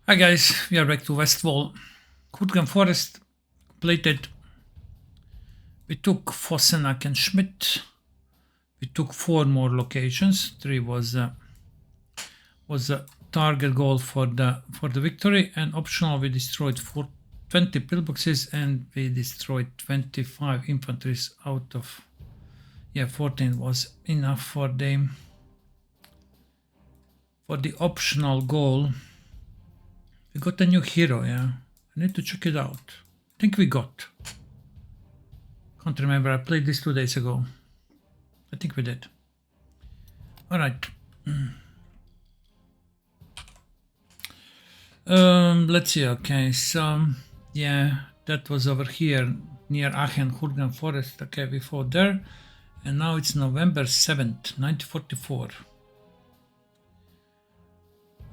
Hi guys, we are back to Westwall. Kutgen Forest completed. We took Fossenack and Schmidt. We took 4 more locations. 3 was the target goal for the victory, and optional we destroyed 20 pillboxes and we destroyed 25 infantries out of 14 was enough for the optional goal. We got a new hero, yeah. I need to check it out. I think we got. Can't remember, I played this 2 days ago. I think we did. Alright. Let's see, okay, so yeah, that was over here near Aachen, Hurgen Forest. Okay, we fought there. And now it's November 7th, 1944.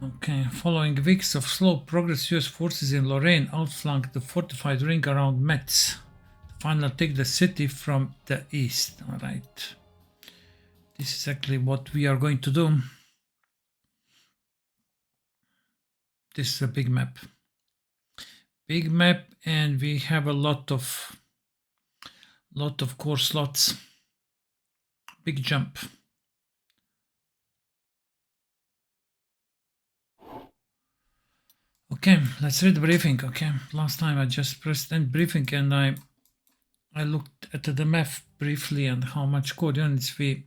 Okay, following weeks of slow progress, US forces in Lorraine outflanked the fortified ring around Metz to finally take the city from the east. Alright. This is exactly what we are going to do. This is a big map. Big map, and we have a lot of core slots. Big jump. Okay, let's read the briefing. Okay, last time I just pressed end briefing and I looked at the map briefly and how much code units we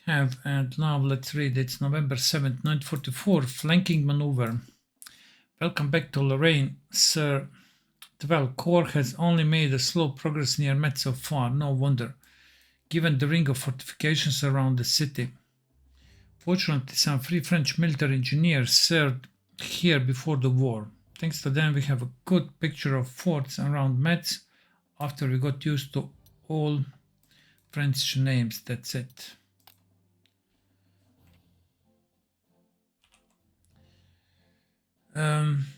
have, and now let's read. It's November 7th, 1944, flanking maneuver. Welcome back to Lorraine, Sir. 12 Corps has only made a slow progress near Metz so far, no wonder, given the ring of fortifications around the city. Fortunately, some Free French military engineers served here before the war. Thanks to them, we have a good picture of forts around Metz after we got used to all French names. That's it.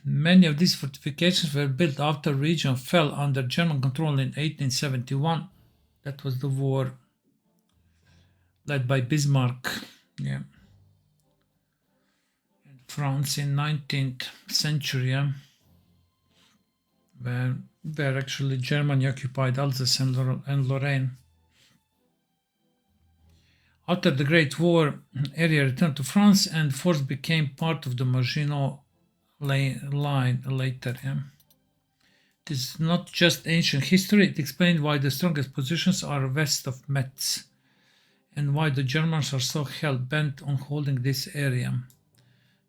Many of these fortifications were built after the region fell under German control in 1871. That was the war led by Bismarck. Yeah. And France in 19th century, yeah, where actually Germany occupied Alsace and Lorraine. After the Great War, area returned to France and force became part of the Maginot Line later. Yeah. It is not just ancient history, it explains why the strongest positions are west of Metz and why the Germans are so hell-bent on holding this area.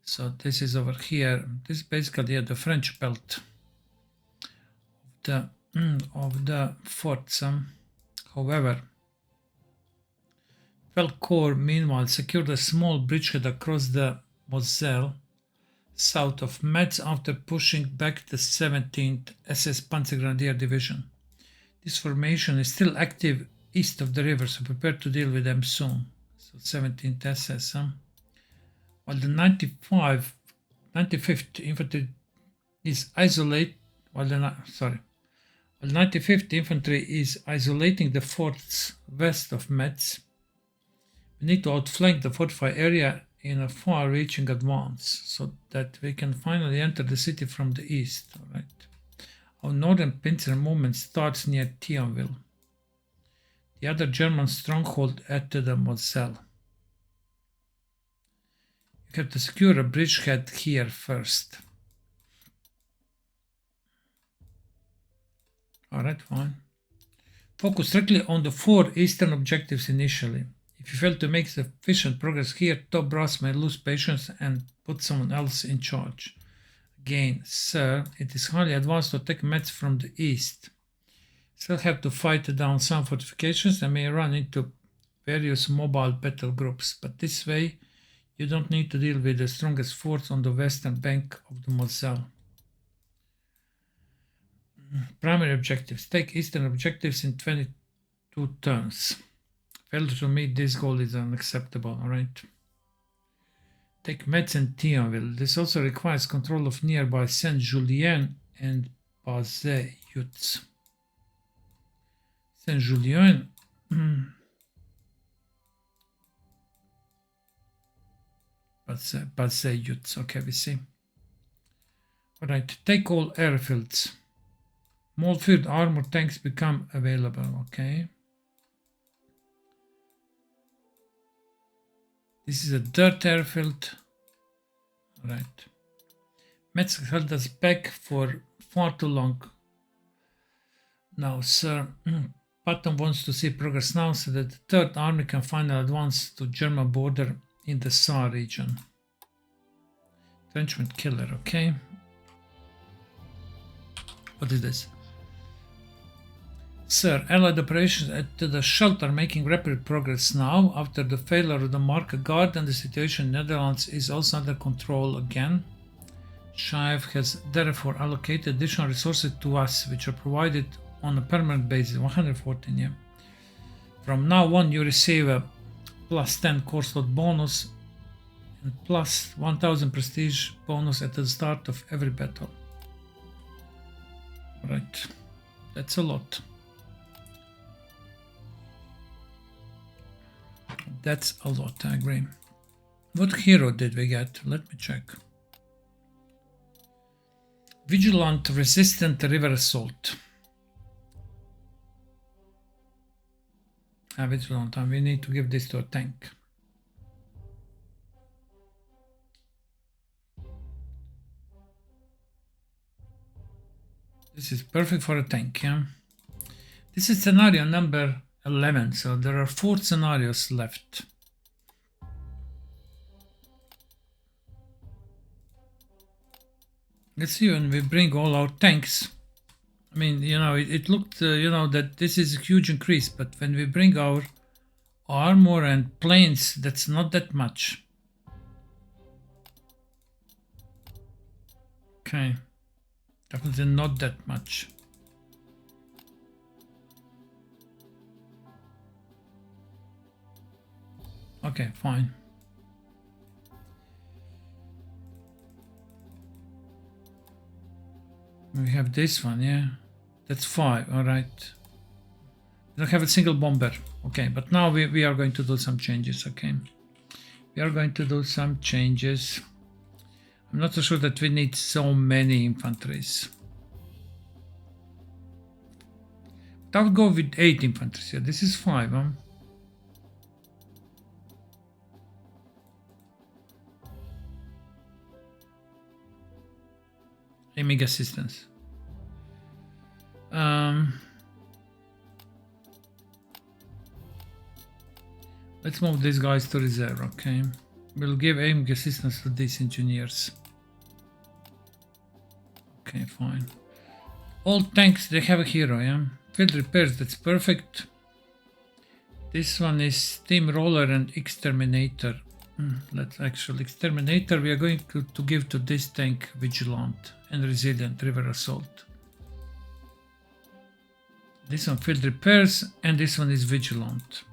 So this is over here. This is basically the French belt of the forts. However, 12 Corps meanwhile secured a small bridgehead across the Moselle south of Metz after pushing back the 17th SS Panzergrenadier Division. This formation is still active east of the river, so prepare to deal with them soon. So 17th SS. While the 95th Infantry is while 95th Infantry is isolating the forts west of Metz, we need to outflank the fortified area in a far-reaching advance so that we can finally enter the city from the east. All right. Our northern pincer movement starts near Thionville, the other German stronghold at the Moselle. You have to secure a bridgehead here first. Alright, fine. Focus strictly on the 4 eastern objectives initially. If you fail to make sufficient progress here, top brass may lose patience and put someone else in charge. Again, sir, it is highly advanced to attack Metz from the east. Still have to fight down some fortifications and may run into various mobile battle groups, but this way you don't need to deal with the strongest forts on the western bank of the Moselle. Primary objectives. Take eastern objectives in 22 turns. Failure to meet this goal is unacceptable, alright? Take Metz and Thionville. This also requires control of nearby Saint-Julien and Bazay-Jutz. Saint-Julien. Bazay-Jutz, okay, we see. Right, take all airfields. More field armor tanks become available, okay. This is a dirt airfield. Right. Metz held us back for far too long. Now, sir, Patton wants to see progress now so that the Third Army can finally advance to German border in the Saar region. Trenchment killer, okay. What is this? Sir, Allied operations at the Scheldt are making rapid progress now after the failure of the Market Guard, and the situation in the Netherlands is also under control again. Schaef has therefore allocated additional resources to us, which are provided on a permanent basis. 114, yeah. From now on, you receive a plus 10 core slot bonus and plus 1000 prestige bonus at the start of every battle. Right, that's a lot. That's a lot, I agree. What hero did we get? Let me check. Vigilant resistant river assault. Vigilant, and we need to give this to a tank. This is perfect for a tank, yeah? This is scenario number 11, so there are 4 scenarios left. Let's see when we bring all our tanks. I mean, you know, it looked, you know, that this is a huge increase, but when we bring our armor and planes, that's not that much. Okay, definitely not that much. Okay, fine. We have this one, yeah. That's 5, all right. We don't have a single bomber. Okay, but now we are going to do some changes, okay. We are going to do some changes. I'm not so sure that we need so many infantries. But I'll go with 8 infantry. Yeah, this is 5, huh? Aiming assistance. Let's move these guys to reserve, okay? We'll give aiming assistance to these engineers. Okay, fine. All tanks, they have a hero, yeah? Field repairs, that's perfect. This one is Steamroller and Exterminator. Let's actually, Exterminator, we are going to give to this tank Vigilant and Resilient River Assault. This one Field Repairs, and this one is Vigilant.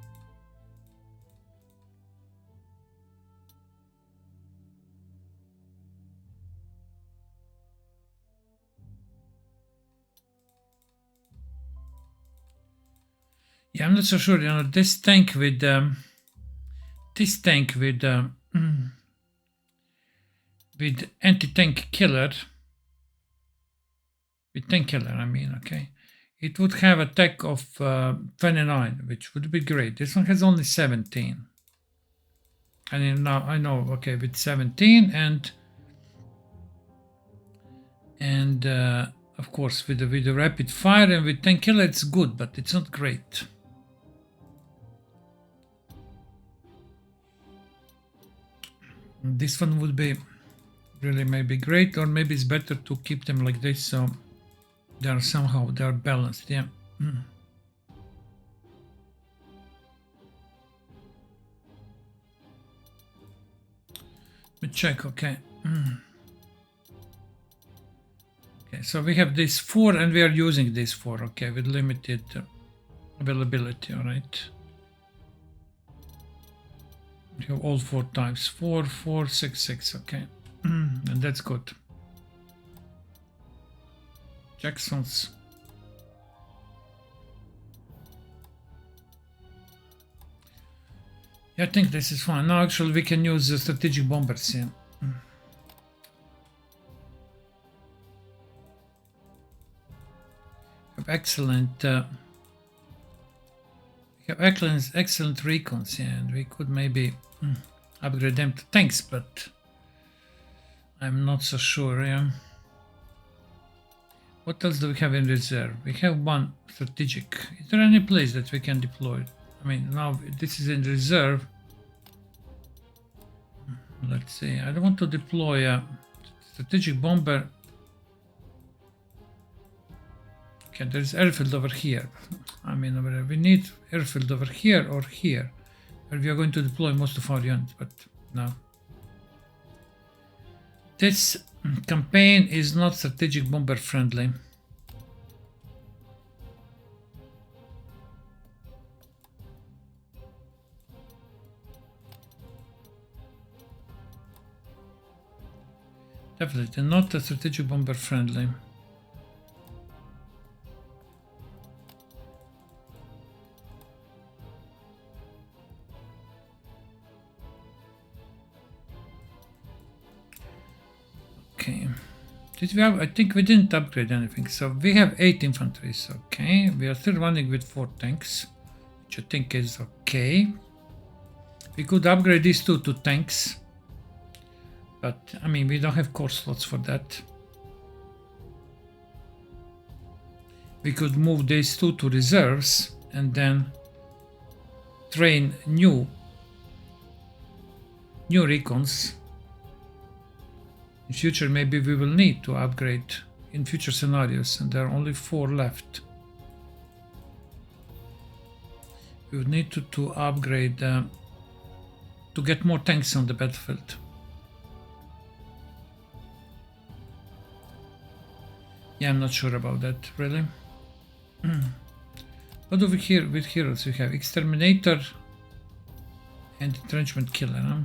Yeah, I'm not so sure, you know, this tank with anti-tank killer, with tank killer, I mean, okay, it would have attack of 29, which would be great. This one has only 17. And now I know, okay, with 17 and of course with the rapid fire and with tank killer, it's good, but it's not great. This one would be really maybe great, or maybe it's better to keep them like this, so they are balanced. Yeah. Let me check. Okay. Okay, so we have this 4 and we are using this 4, okay, with limited availability. All right, we have all 4 types, 4 4 6 6, okay. And that's good. Jacksons. Yeah, I think this is fine. Now actually we can use the strategic bombers here. have excellent excellent recons, yeah, and we could maybe upgrade them to tanks, but I'm not so sure. Yeah. What else do we have in reserve? We have one strategic. Is there any place that we can deploy? I mean, now this is in reserve. Let's see. I don't want to deploy a strategic bomber. Okay, there's airfield over here. I mean, over there. We need airfield over here or here, where we are going to deploy most of our units, but no. This campaign is not strategic bomber friendly. Definitely not a strategic bomber friendly. Okay. Did we have, I think we didn't upgrade anything. So we have 8 infantry. Okay. We are still running with 4 tanks, which I think is okay. We could upgrade these 2 to tanks. But I mean, we don't have core slots for that. We could move these 2 to reserves and then train new recons. In future, maybe we will need to upgrade in future scenarios, and there are only 4 left. We would need to upgrade to get more tanks on the battlefield. Yeah, I'm not sure about that, really. What do we hear with heroes? We have Exterminator and Entrenchment Killer, huh?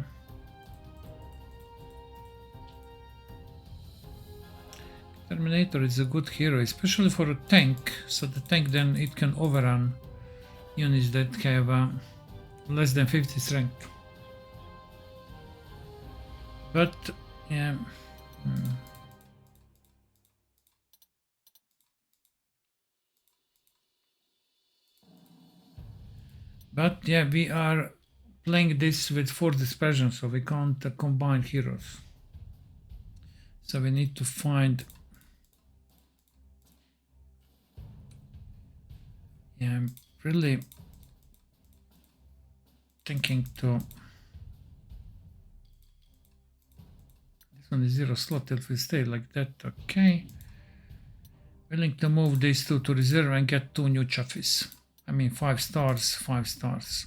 Exterminator is a good hero, especially for a tank, so the tank then it can overrun units that have less than 50 strength. But, yeah... But yeah, we are playing this with 4 dispersion, so we can't combine heroes. So we need to find... Yeah, I'm really thinking to... This one is 0 slot, it will stay like that, okay. Willing to move these 2 to reserve and get 2 new chaffies. I mean 5 stars, 5 stars.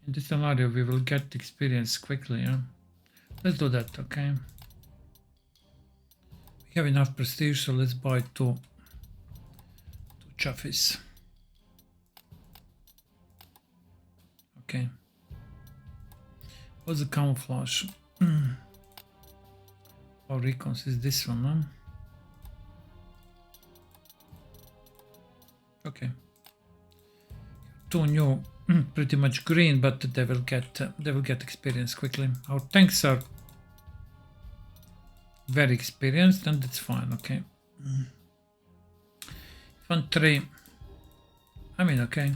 In this scenario we will get experience quickly, yeah? Let's do that, okay? We have enough prestige, so let's buy 2 chaffies. Okay. What's the camouflage? Our recons is this one, huh? Okay. 2 new, pretty much green, but they will get experience quickly. Our tanks are very experienced, and it's fine. Okay. Infantry. I mean, okay.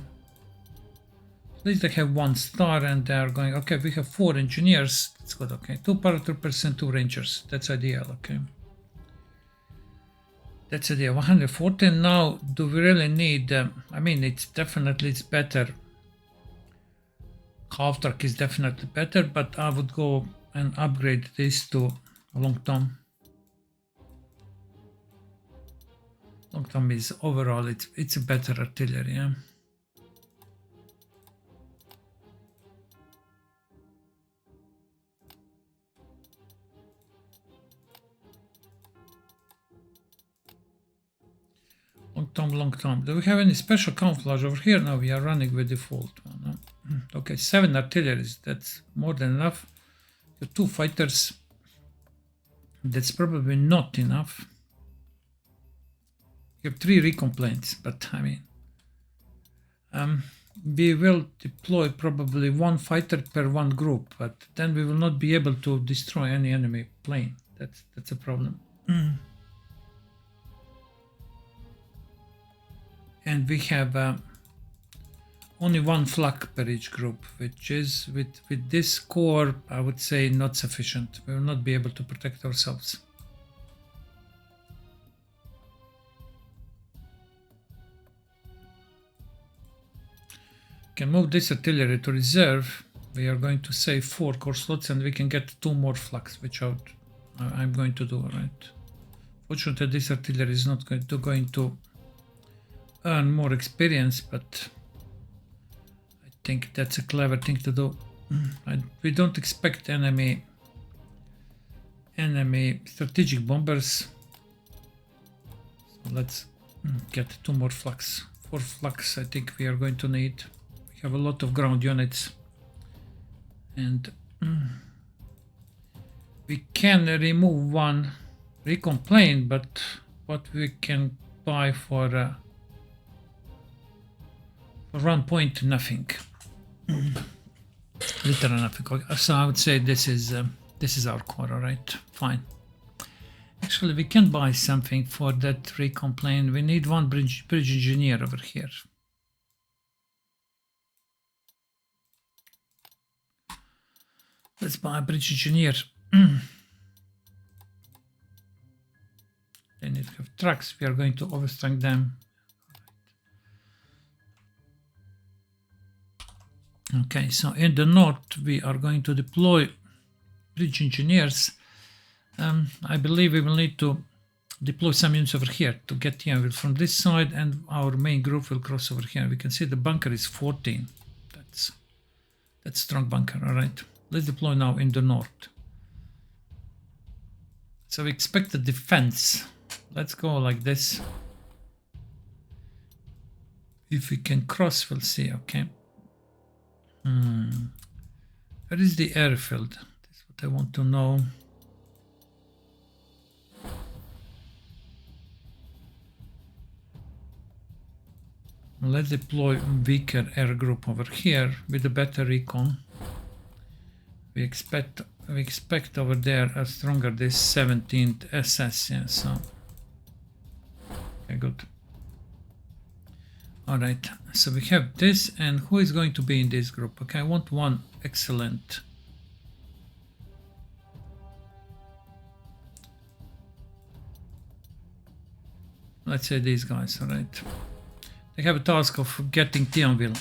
At least they have 1 star, and they are going. Okay, we have 4 engineers. That's good. Okay, 2 paratroopers and 2 rangers. That's ideal. Okay. That's ideal. 140. Now, do we really need? I mean, it's better. Half track is definitely better, but I would go and upgrade this to long tom. Long tom is overall it's a better artillery, yeah. Long tom. Do we have any special camouflage over here? No, we are running with default one. No? Okay, 7 artilleries. That's more than enough. 2 fighters. That's probably not enough. We have 3 recon planes, but I mean, we will deploy probably 1 fighter per 1 group, but then we will not be able to destroy any enemy plane. That's a problem. and we have only one flak per each group, which is with this core, I would say, not sufficient. We will not be able to protect ourselves. Can move this artillery to reserve. We are going to save 4 core slots and we can get 2 more flaks, which I'm going to do, right? Fortunately, this artillery is not going to earn more experience, but I think that's a clever thing to do. We don't expect enemy strategic bombers. So let's get 2 more flaks. 4 flaks I think we are going to need. We have a lot of ground units. And we can remove 1 recon plane, but what we can buy for 1 point, nothing. Literally nothing. So I would say this is our core, alright? Fine. Actually, we can buy something for that recon plane. We need 1 bridge engineer over here. Let's buy a bridge engineer. They need to have trucks. We are going to overstrength them. Okay, so in the north we are going to deploy bridge engineers. I believe we will need to deploy some units over here to get here from this side, and our main group will cross over here. We can see the bunker is 14. That's strong bunker. All right, let's deploy now in the north. So we expect the defense. Let's go like this. If we can cross, we'll see. Okay. Where is the airfield? That's what I want to know. Let's deploy weaker air group over here with a better recon. We expect over there a stronger this 17th SS. Yeah, so okay, good. All right, so we have this, and who is going to be in this group? Okay, I want 1 excellent. Let's say these guys, all right. They have a task of getting Thionville.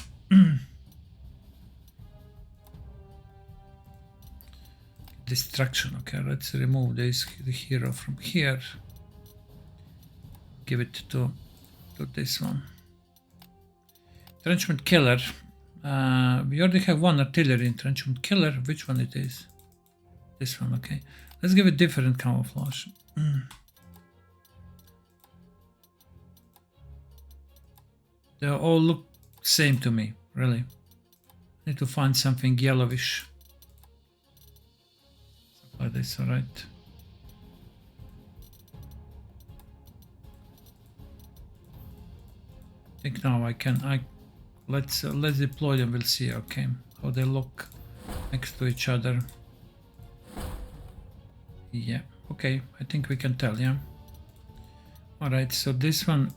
Destruction, okay, let's remove the hero from here. Give it to this one. Entrenchment killer. We already have 1 artillery entrenchment killer. Which one it is? This one, okay. Let's give it different camouflage. They all look same to me, really. Need to find something yellowish. Something like this, alright. I think now I can. Let's deploy them. We'll see. Okay, how they look next to each other. Yeah. Okay. I think we can tell. Yeah. All right. So this one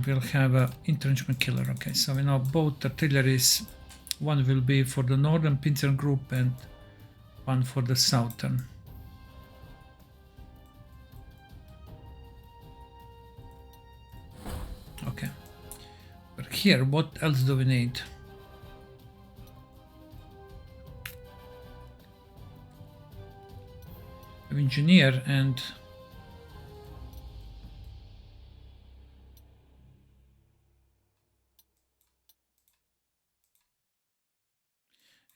will have a entrenchment killer. Okay. So we know both artilleries. 1 will be for the northern pincer group and 1 for the southern. Okay. Here, what else do we need? Engineer and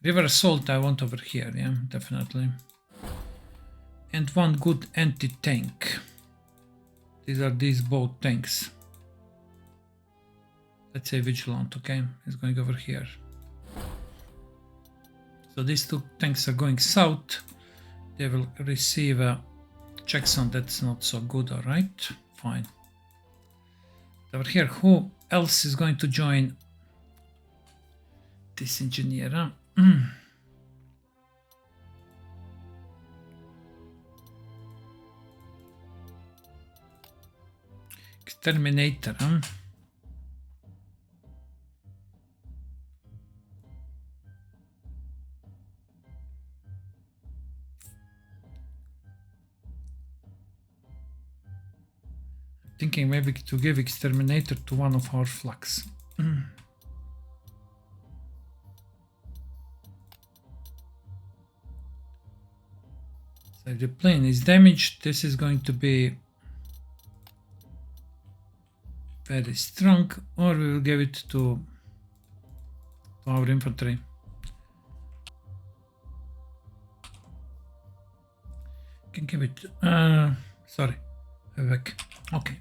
river assault I want over here, yeah, definitely. And 1 good anti-tank. These are both tanks. Let's say vigilant, okay, it's going over here. So these 2 tanks are going south. They will receive a checksum that's not so good, alright, fine. Over here, who else is going to join this engineer? Huh? Exterminator, huh? thinking maybe to give exterminator to one of our flags. So if the plane is damaged, this is going to be very strong, or we will give it to our infantry. Can give it. Sorry, back. Okay.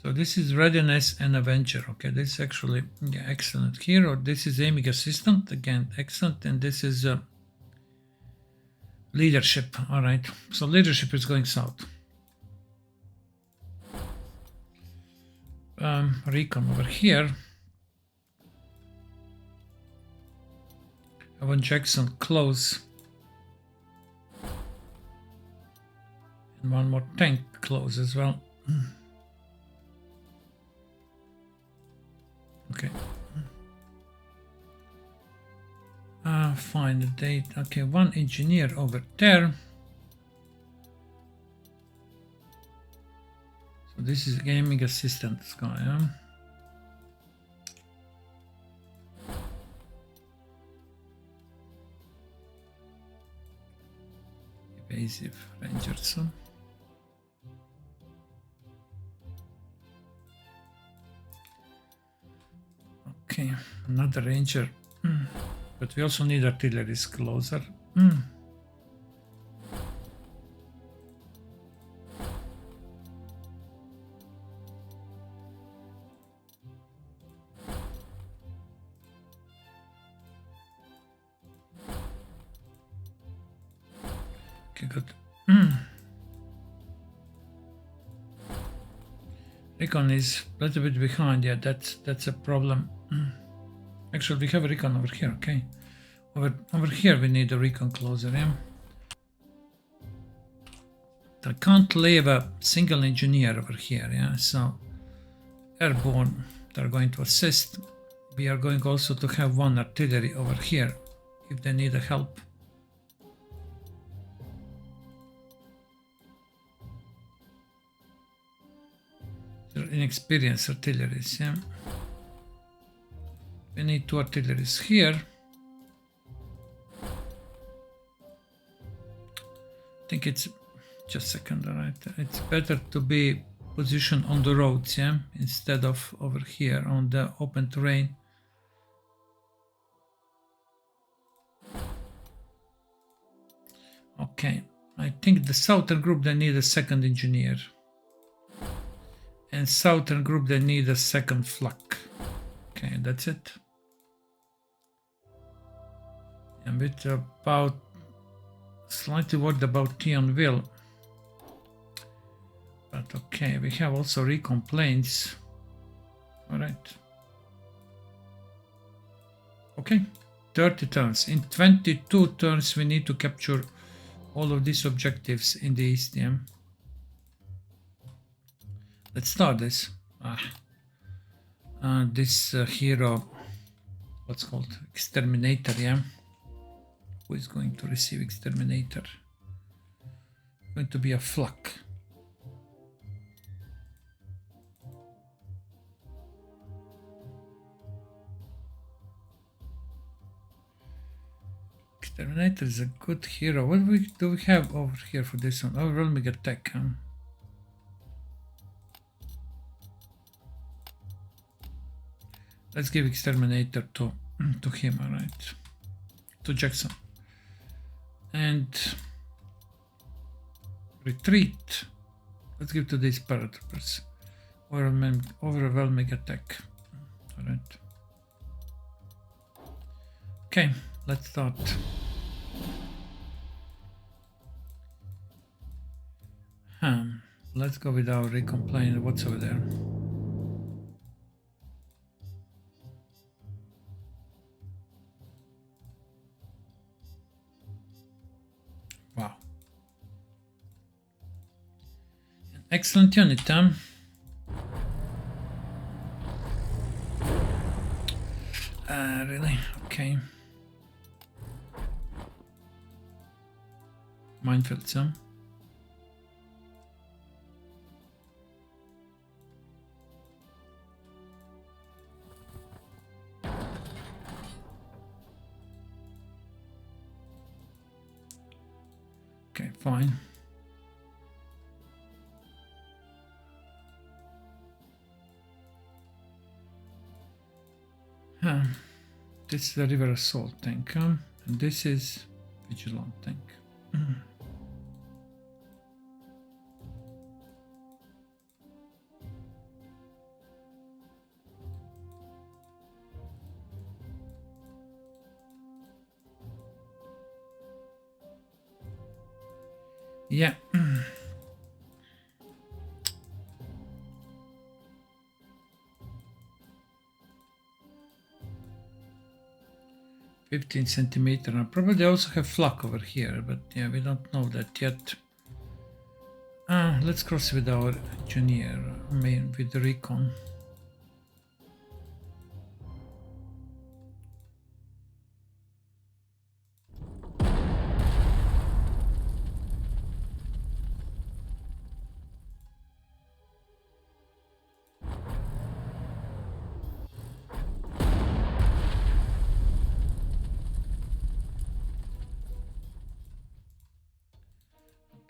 So this is readiness and adventure. Okay, this is actually excellent hero. This is aiming assistant, again excellent, and this is leadership. All right, so leadership is going south. Recon over here. I want Jackson close. And one more tank close as well. Okay. Find the date. Okay, one engineer over there. So this is gaming assistant guy. Huh? Evasive rangers. Huh? Okay, another ranger. But we also need artillery closer. Okay, good. Recon is a little bit behind. Yeah, that's a problem. Actually, we have a recon over here. Okay, over here we need a recon closer. Yeah. I can't leave a single engineer over here. Yeah, so airborne, they're going to assist. We are going also to have one artillery over here if they need a help. They're inexperienced artilleries. Yeah. We need two artilleries here. I think it's just a second, alright. It's better to be positioned on the roads, yeah, instead of over here on the open terrain. Okay, I think the southern group they need a second engineer. And southern group they need a second flak. Okay, that's it. A bit about, slightly worried about Thionville. But okay, we have also recon planes. Alright. Okay, 30 turns. In 22 turns we need to capture all of these objectives in the east. Yeah. Let's start this. This hero, what's called exterminator, yeah. Who is going to receive exterminator? Going to be a flak. Exterminator is a good hero. What do we have over here for this one? Overwhelming attack. Huh? Let's give exterminator to him, alright. To Jackson. And retreat. Let's give to these paratroopers. Overwhelming attack. Alright. Okay, let's start. Let's go with our recon plane. What's over there? Wow. An excellent unit, huh? Really? Okay. Minefields, huh? Okay, fine. This is the river assault tank, and this is vigilant tank. Yeah. 15 centimeter. And probably they also have flak over here, but yeah, we don't know that yet. Let's cross with our engineer, with the recon.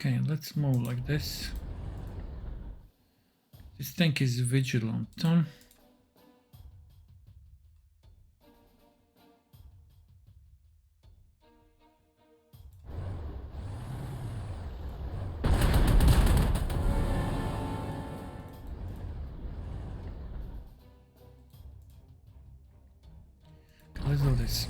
Okay, let's move like this. This tank is vigilant. Let's do this.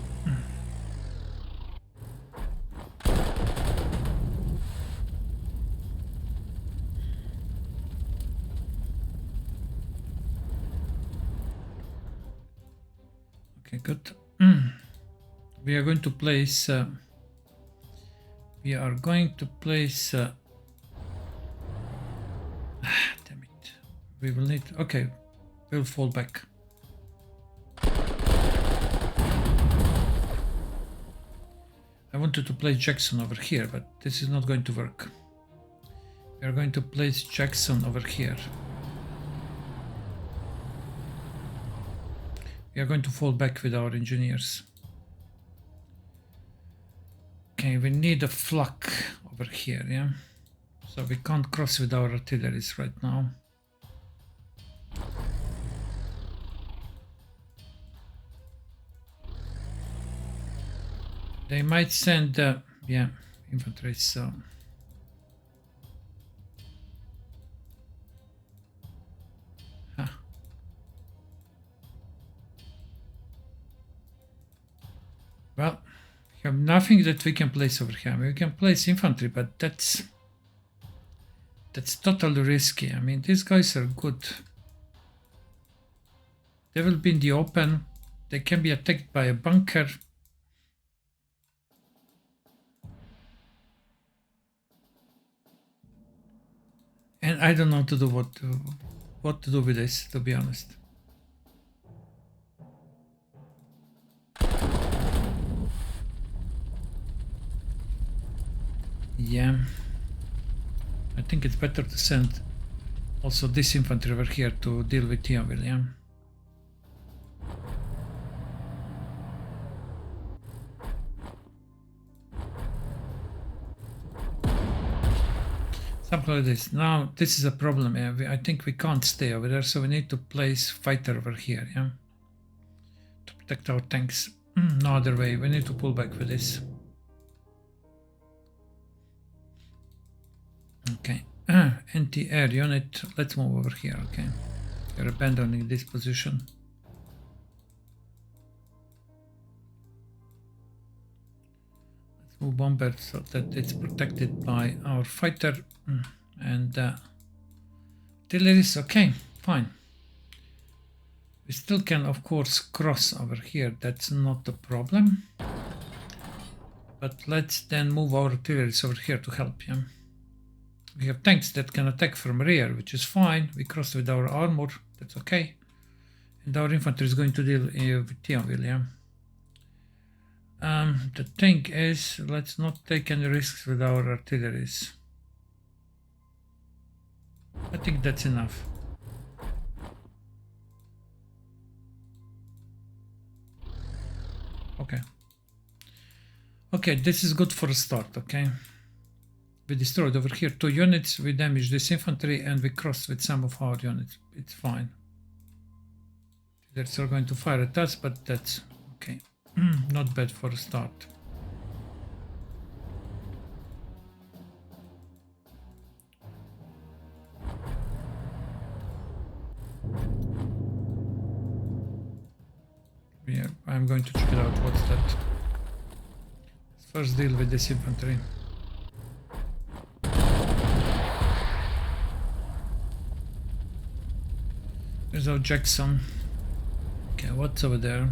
Okay, good. We are going to place. Damn it. We will need. Okay, we'll fall back. I wanted to place Jackson over here, but this is not going to work. We are going to place Jackson over here. We are going to fall back with our engineers. Okay, we need a flak over here, yeah? So we can't cross with our artilleries right now. They might send, infantry, so... Well, we have nothing that we can place over here. I mean, we can place infantry, but that's totally risky. I mean, these guys are good. They will be in the open. They can be attacked by a bunker. And I don't know to do what to do with this, to be honest. Yeah, I think it's better to send also this infantry over here to deal with Thionville, yeah. Something like this. Now, this is a problem, yeah. I think we can't stay over there, so we need to place fighter over here, yeah. To protect our tanks. No other way, we need to pull back with this. Okay, anti-air unit, let's move over here, okay. We're abandoning this position. Let's move bomber so that it's protected by our fighter and artilleries, okay, fine. We still can, of course, cross over here, that's not a problem. But let's then move our artilleries over here to help, yeah. We have tanks that can attack from rear, which is fine. We cross with our armor, that's okay. And our infantry is going to deal with Thionville, yeah. The thing is, let's not take any risks with our artilleries. I think that's enough. Okay. Okay, this is good for a start, okay? we destroyed over here 2 units, we damaged this infantry, and we crossed with some of our units. It's fine. They're still going to fire at us, but that's okay. Not bad for a start. Yeah, I'm going to check it out. What's that? Let's first deal with this infantry. There's our Jackson. Okay, what's over there?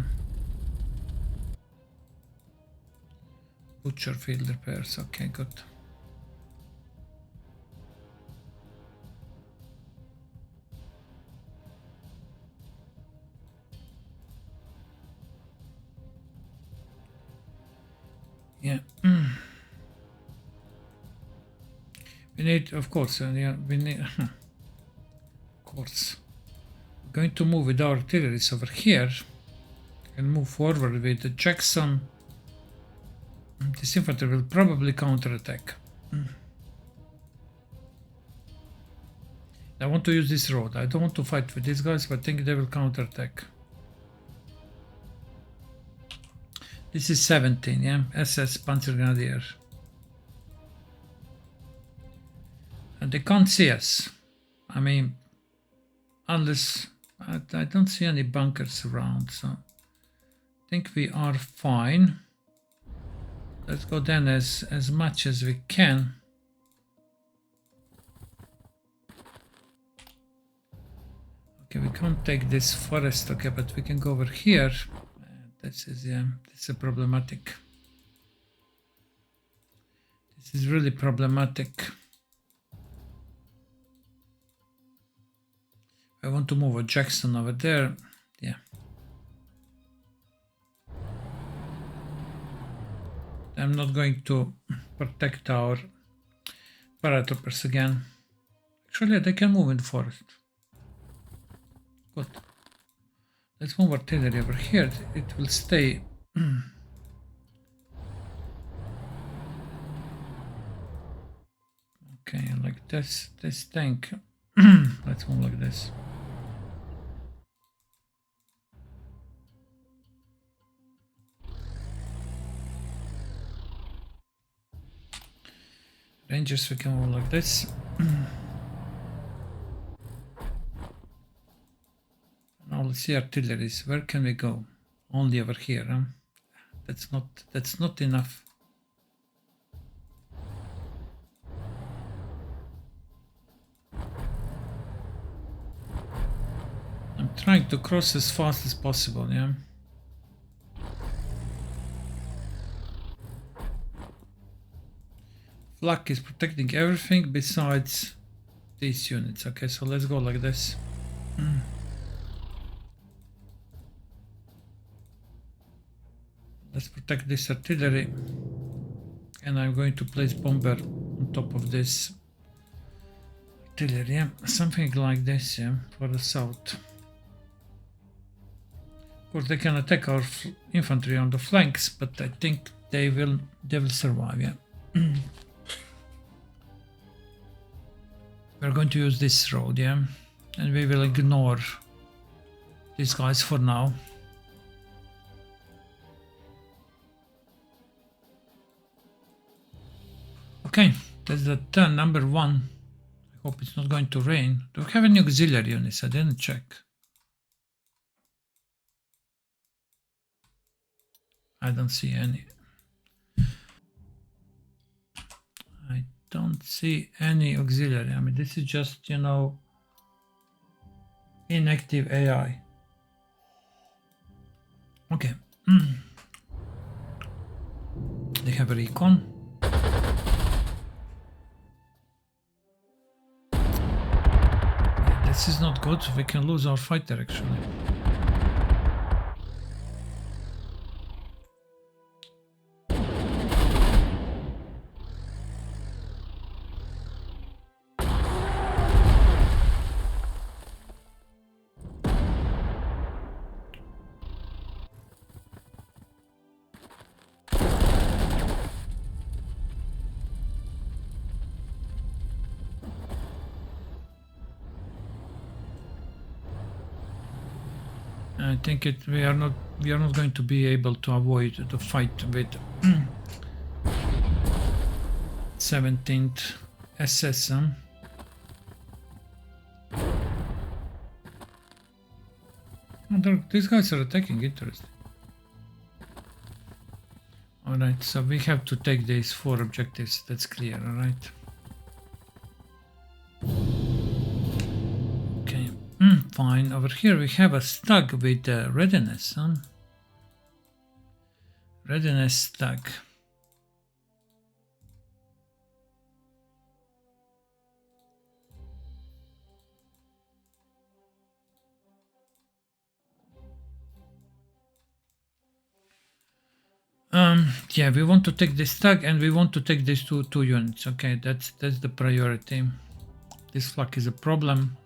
Butcher field repairs. Okay, good. Yeah. We need, of course, yeah, we need, of course. We're going to move with our artillery over here and move forward with the Jackson. This infantry will probably counterattack. I want to use this road. I don't want to fight with these guys, but I think they will counterattack. This is 17, yeah? SS Panzer Grenadier. And they can't see us. I mean, unless I don't see any bunkers around, so I think we are fine. Let's go then as much as we can. Okay, we can't take this forest, okay, but we can go over here. This is problematic. This is really problematic. I want to move a Jackson over there. Yeah. I'm not going to protect our paratroopers again. Actually, they can move in the forest. Good. Let's move artillery over here. It will stay. Okay, like this tank. Let's move like this. Rangers, we can move like this. Now let's see artilleries. Where can we go? Only over here, huh? That's not enough. I'm trying to cross as fast as possible, yeah. Flak is protecting everything besides these units. Okay, so let's go like this. Let's protect this artillery. And I'm going to place bomber on top of this artillery. Yeah, something like this, yeah, for the south. Of course, they can attack our infantry on the flanks, but I think they will survive, yeah. We're going to use this road, yeah, and we will ignore these guys for now. Okay, that's the turn number 1. I hope it's not going to rain. Do we have any auxiliary units? I didn't check. I don't see any. I don't see any auxiliary. I mean, this is just, you know, inactive AI. Okay. They have a recon. This is not good. We can lose our fighter actually. I think we are not going to be able to avoid the fight with 17th SS. These guys are attacking, interesting. Alright, so we have to take these 4 objectives, that's clear, alright. Okay, fine. Over here we have a stag with readiness. Readiness stag. Yeah, we want to take this stag and we want to take these two units. Okay, that's the priority. This flak is a problem.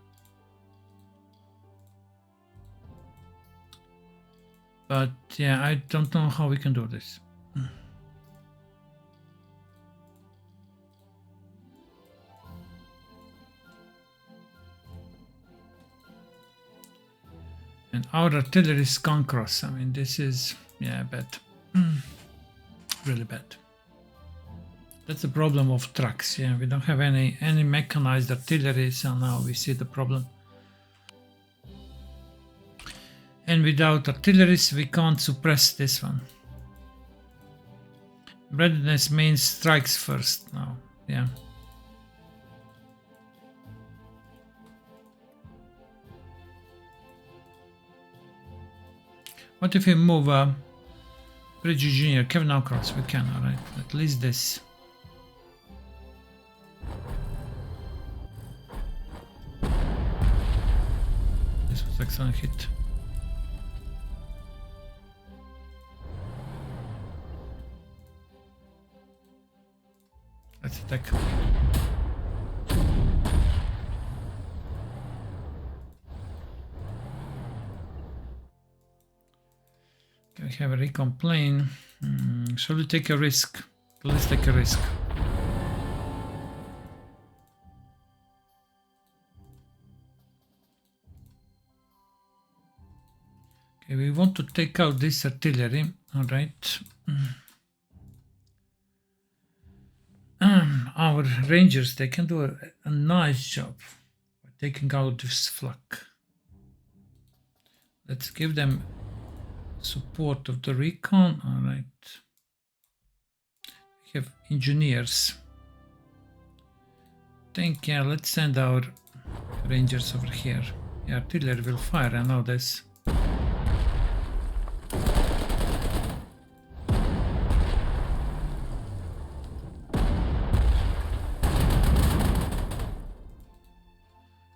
But yeah, I don't know how we can do this. And our artillery is can't cross. I mean, this is, yeah, bad. Really bad. That's the problem of trucks. Yeah, we don't have any mechanized artillery, so now we see the problem. And without artilleries, we can't suppress this one. Readiness means strikes first now. Yeah. What if we move Bridge Engineer, can now cross? We can, alright. At least this. This was excellent hit. Let's attack. Okay, we have a recon plane. Shall we take a risk? Let's take a risk. Okay, we want to take out this artillery. All right. Our rangers, they can do a nice job by taking out this flak. Let's give them support of the recon. All right. We have engineers. I think, yeah, let's send our rangers over here. The artillery will fire, I know this.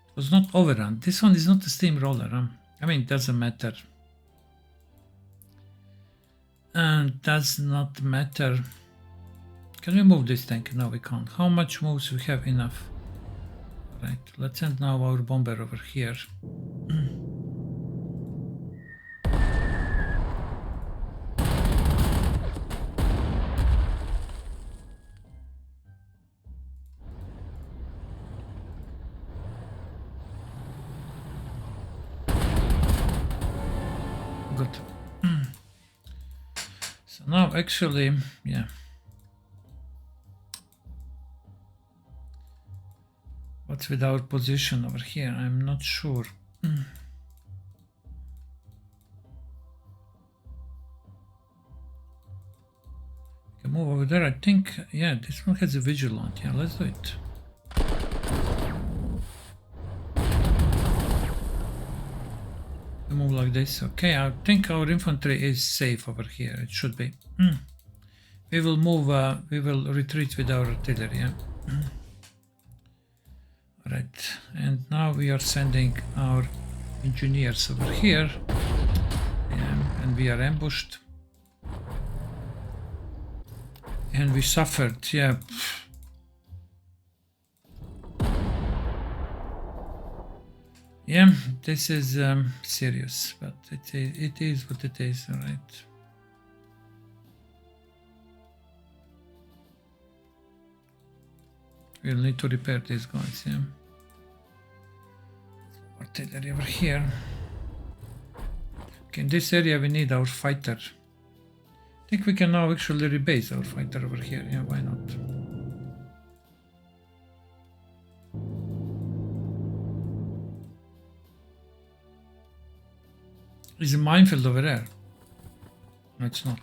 It was not overrun. This one is not a steamroller. I mean, it doesn't matter. And does not matter. Can we move this tank? No, we can't. How much moves we have? Enough. Right, let's send now our bomber over here. Good. So now actually, yeah. What's with our position over here? I'm not sure. We can move over there. I think, yeah, this one has a vigilant. Yeah, let's do it. We move like this. Okay, I think our infantry is safe over here. It should be. We will move, we will retreat with our artillery. Yeah? Right, and now we are sending our engineers over here, and we are ambushed, and we suffered. Yeah, yeah, this is serious, but it is what it is. All right. We'll need to repair these guys, yeah. Artillery over here. Okay, in this area we need our fighter. I think we can now actually rebase our fighter over here. Yeah, why not? Is a minefield over there? No, it's not.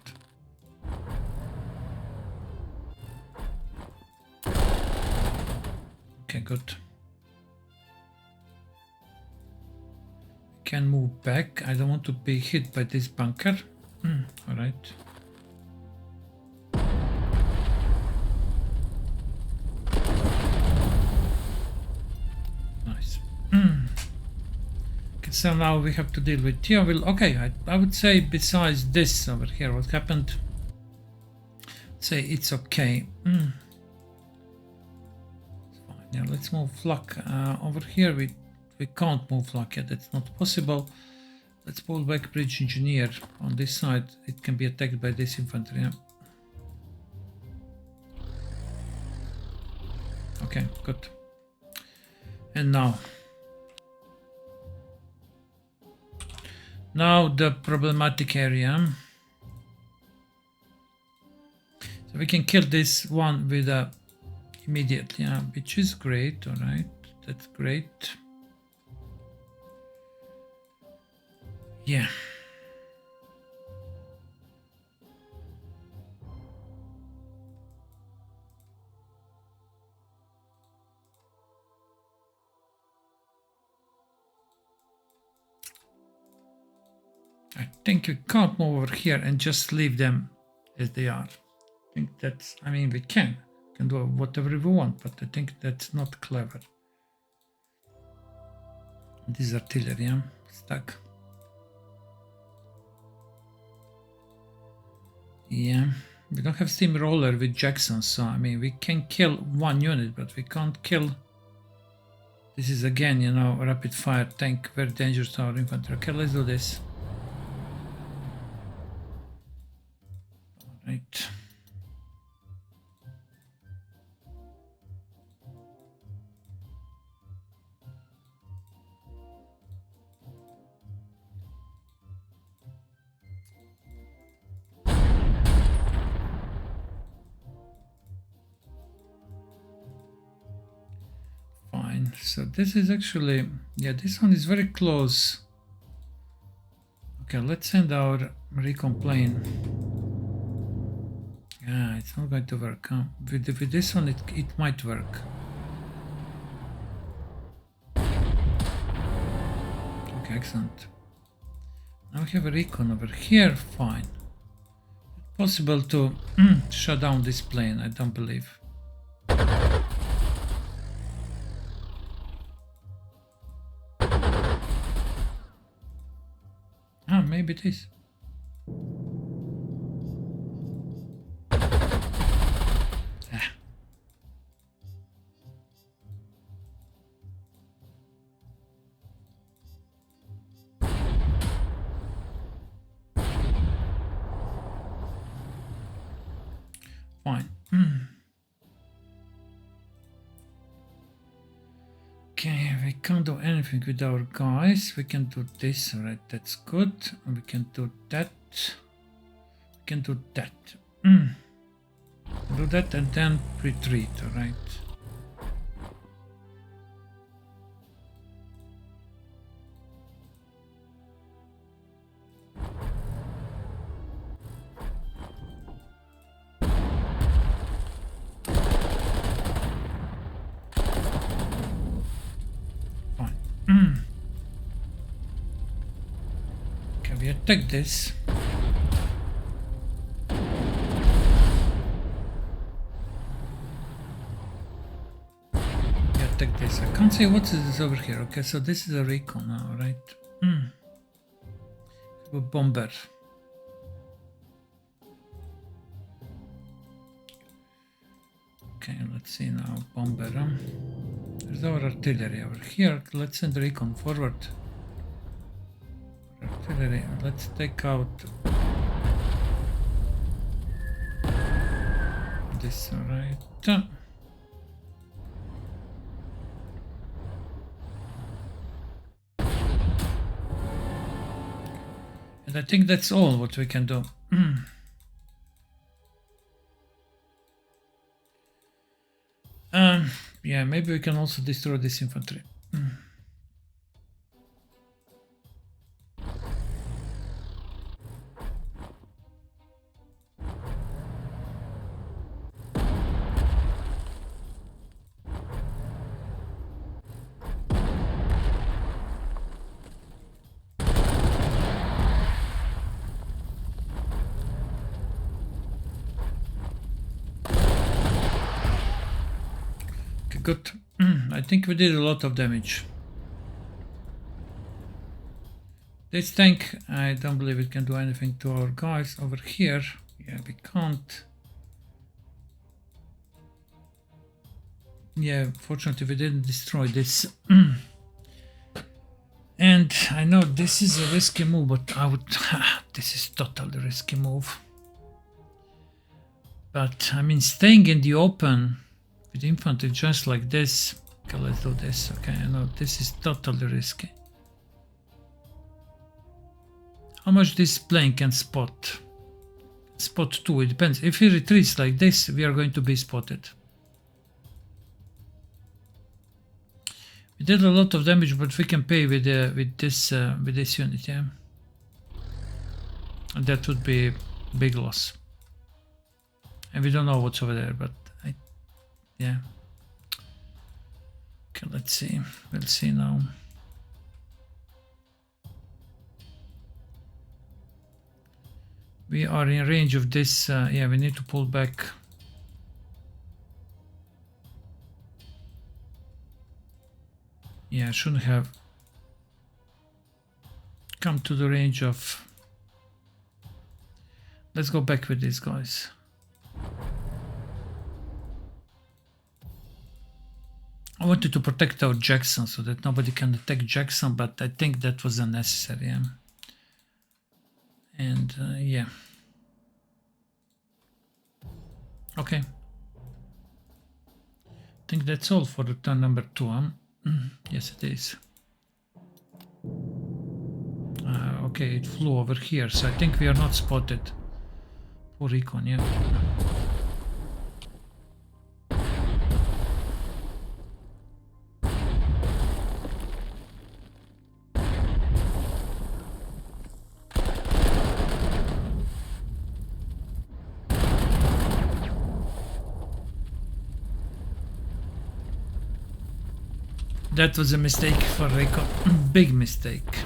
Okay, good. Can move back. I don't want to be hit by this bunker. All right. Nice. Okay, so now we have to deal with Theoville. Okay, I would say besides this over here, what happened? Say it's okay. Fine. Yeah, let's move flak over here. We can't move flak yet. That's not possible. Let's pull back bridge engineer on this side. It can be attacked by this infantry. Yeah. Okay, good. And now the problematic area. So we can kill this one with a immediately, yeah, which is great. All right, that's great. Yeah. I think we can't move over here and just leave them as they are. I think that's, I mean, we can do whatever we want, but I think that's not clever. This is artillery, yeah? Stuck. Yeah, we don't have steamroller with Jackson, so I mean, we can kill one unit, but we can't kill. This is again, you know, a rapid fire tank, very dangerous to our infantry. Okay, let's do this. All right. So this is actually, yeah, this one is very close. Okay, let's send our recon plane. Yeah, it's not going to work. Huh? With this one, it might work. Okay, excellent. Now we have a recon over here. Fine. It's possible to shut down this plane. I don't believe. Maybe it is. Fine. Okay, we can't do anything with our guys. We can do this, right? That's good. And we can do that. We can do that. Do that and then retreat, alright? Take this. Yeah, take this. I can't see what is this over here. Okay, so this is a recon now, right? A bomber. Okay, let's see now. Bomber. There's our artillery over here. Let's send recon forward. Artillery. Let's take out this, alright. And I think that's all what we can do. Yeah, maybe we can also destroy this infantry. Good. I think we did a lot of damage. This tank, I don't believe it can do anything to our guys over here. Yeah, we can't. Yeah, fortunately we didn't destroy this. And I know this is a risky move, but I would... this is totally risky move. But, I mean, staying in the open with infantry just like this. Okay, let's do this. Okay, I know this is totally risky. How much this plane can spot? Spot 2, it depends. If he retreats like this, we are going to be spotted. We did a lot of damage, but we can pay with this unit, yeah. And that would be big loss. And we don't know what's over there, but yeah. Okay, let's see. We'll see now. We are in range of this. Yeah, we need to pull back. Yeah, I shouldn't have come to the range of... Let's go back with these guys. I wanted to protect our Jackson so that nobody can attack Jackson, but I think that was unnecessary. Yeah. And yeah. Okay. I think that's all for the turn number 2. Huh? Yes, it is. Okay, it flew over here, so I think we are not spotted. For recon, yeah. That was a mistake for recon. Big mistake.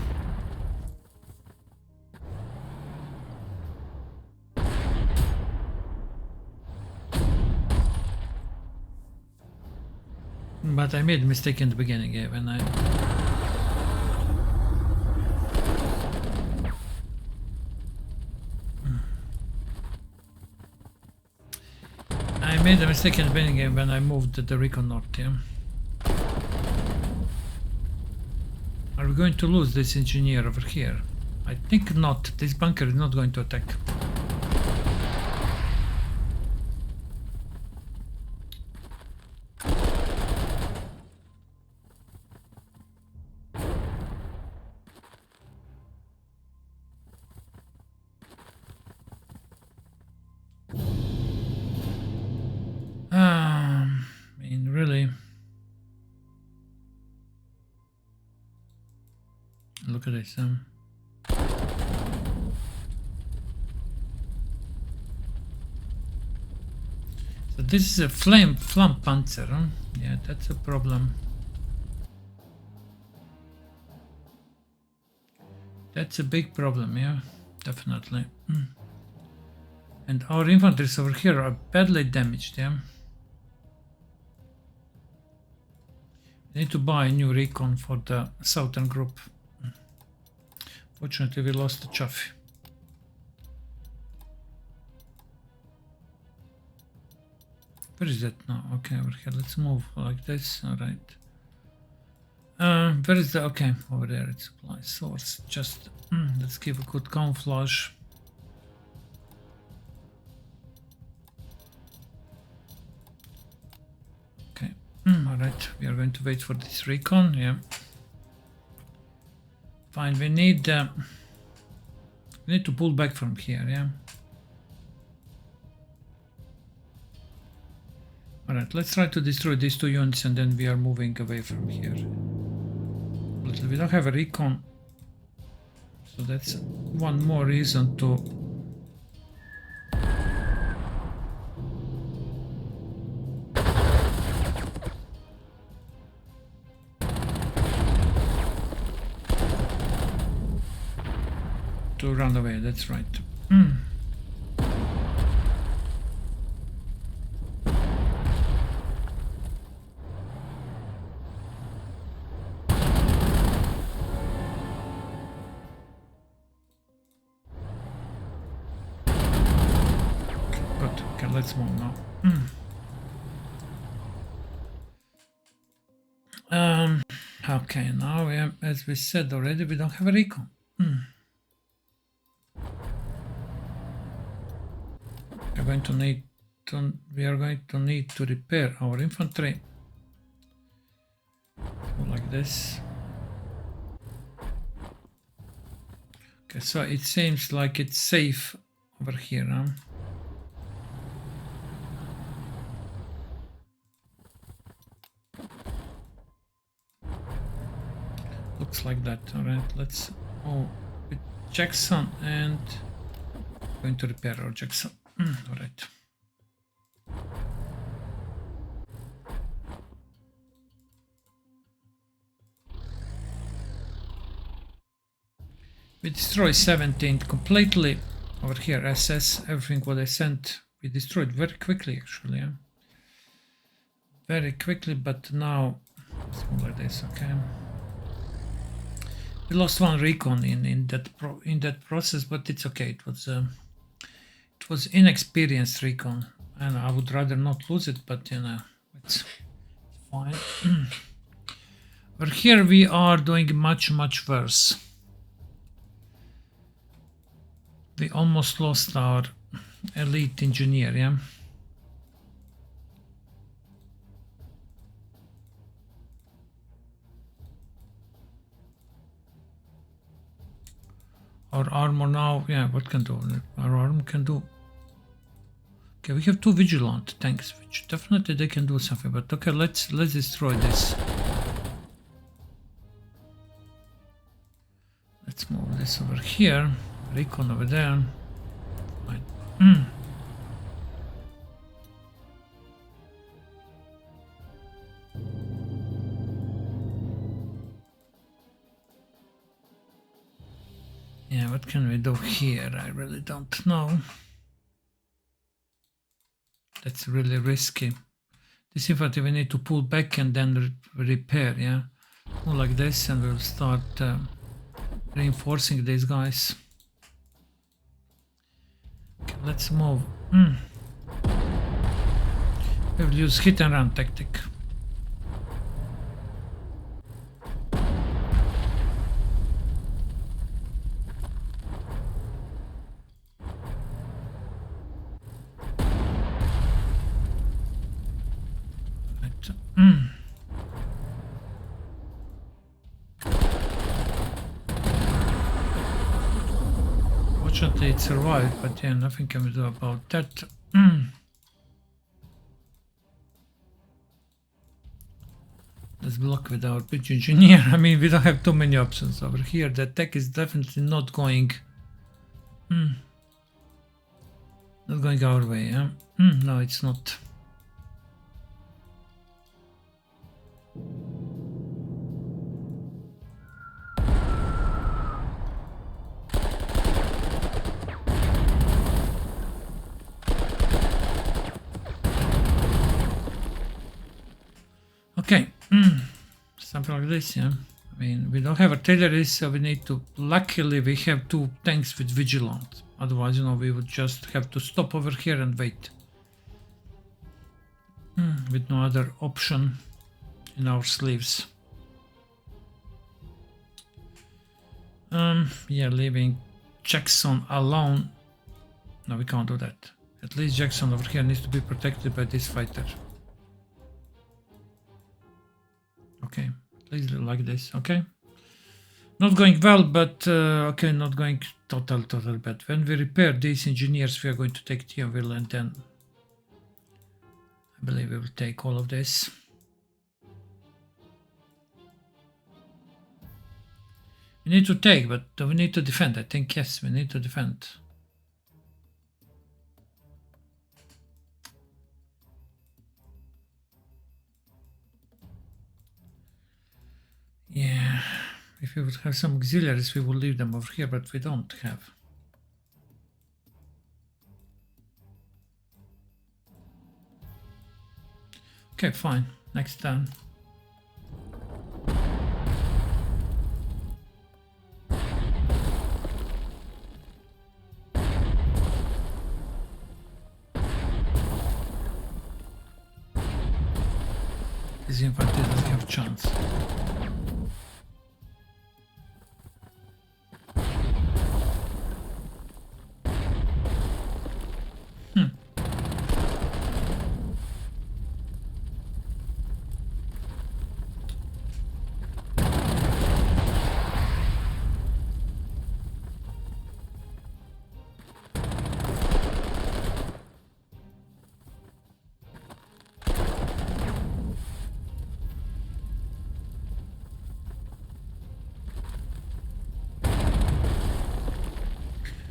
But I made a mistake in the beginning, yeah, when I made a mistake in the beginning when I moved the recon north, yeah. Are we going to lose this engineer over here? I think not. This bunker is not going to attack. I mean, really. Look at this. So this is a flame Panzer. Huh? Yeah, that's a problem. That's a big problem. Yeah, definitely. And our infantry over here are badly damaged. Yeah. We need to buy a new recon for the southern group. Fortunately, we lost the chaff. Where is that now? Okay, over here. Let's move like this. All right. Where is the... Okay, over there. It's supply source. Just let's give a good camouflage. Okay. All right. We are going to wait for this recon. Yeah. Fine, we need We need to pull back from here, yeah? Alright, let's try to destroy these 2 units and then we are moving away from here. But we don't have a recon, so that's one more reason to run away, that's right. Good, okay, let's move now. Okay, now we have, as we said already, we don't have a recon. We are going to need to repair our infantry. Like this. Okay, so it seems like it's safe over here, huh? Looks like that. All right, let's with Jackson and going to repair our Jackson. All right. We destroyed 17 completely over here. SS, everything what I sent, we destroyed very quickly actually. Yeah? Very quickly, but now it's more like this, okay. We lost 1 recon in that process, but it's okay. It was inexperienced recon, and I would rather not lose it, but you know, it's fine. But here we are doing much worse. We almost lost our elite engineer, yeah. Our armor now, yeah, what can do? Our armor can do. Okay, we have 2 vigilant tanks, which definitely they can do something. But okay, let's destroy this. Let's move this over here. Recon over there. Fine. Yeah, what can we do here? I really don't know. That's really risky. This infantry we need to pull back and then repair, yeah? More like this, and we'll start reinforcing these guys. Okay, let's move. We'll use hit and run tactic. Fortunately it survived, but yeah, nothing can we do about that. Let's block with our pitch engineer. I mean, we don't have too many options over here. The attack is definitely not going not going our way, yeah? No, it's not. Okay, something like this, yeah. I mean, we don't have artillery, so we need to. Luckily, we have 2 tanks with vigilant. Otherwise, you know, we would just have to stop over here and wait. With no other option in our sleeves. Yeah, leaving Jackson alone. No, we can't do that. At least Jackson over here needs to be protected by this fighter. Okay, at least like this, okay? Not going well, but okay, not going total bad. When we repair these engineers, we are going to take Thionville, and then I believe we will take all of this. We need to take, but do we need to defend? I think yes, we need to defend. Yeah, if we would have some auxiliaries, we would leave them over here, but we don't have. Okay, fine. Next turn. This infantry doesn't have a chance.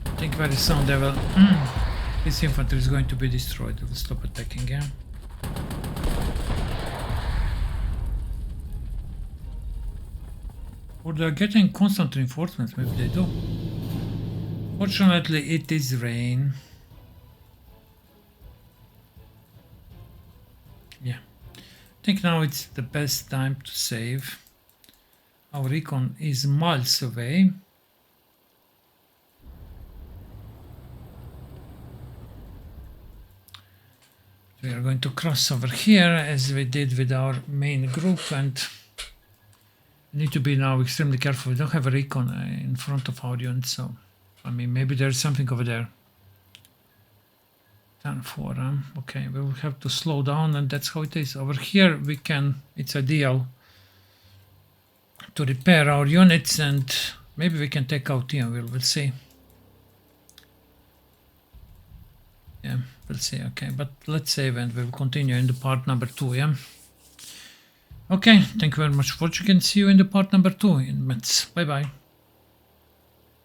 I think very soon they will. This infantry is going to be destroyed. They will stop attacking, yeah. Or they are getting constant reinforcements, maybe they do. Fortunately, it is rain. Yeah. I think now it's the best time to save. Our recon is miles away. We are going to cross over here as we did with our main group, and we need to be now extremely careful. We don't have a recon in front of our unit, so I mean maybe there's something over there. Turn 4, okay, we will have to slow down, and that's how it is. Over here we can, it's ideal to repair our units, and maybe we can take out Thionville, we'll see. Yeah, we'll see, okay, but let's save and we'll continue in the part number 2, yeah? Okay, thank you very much for watching, and see you in the part number 2 in Metz. Bye bye.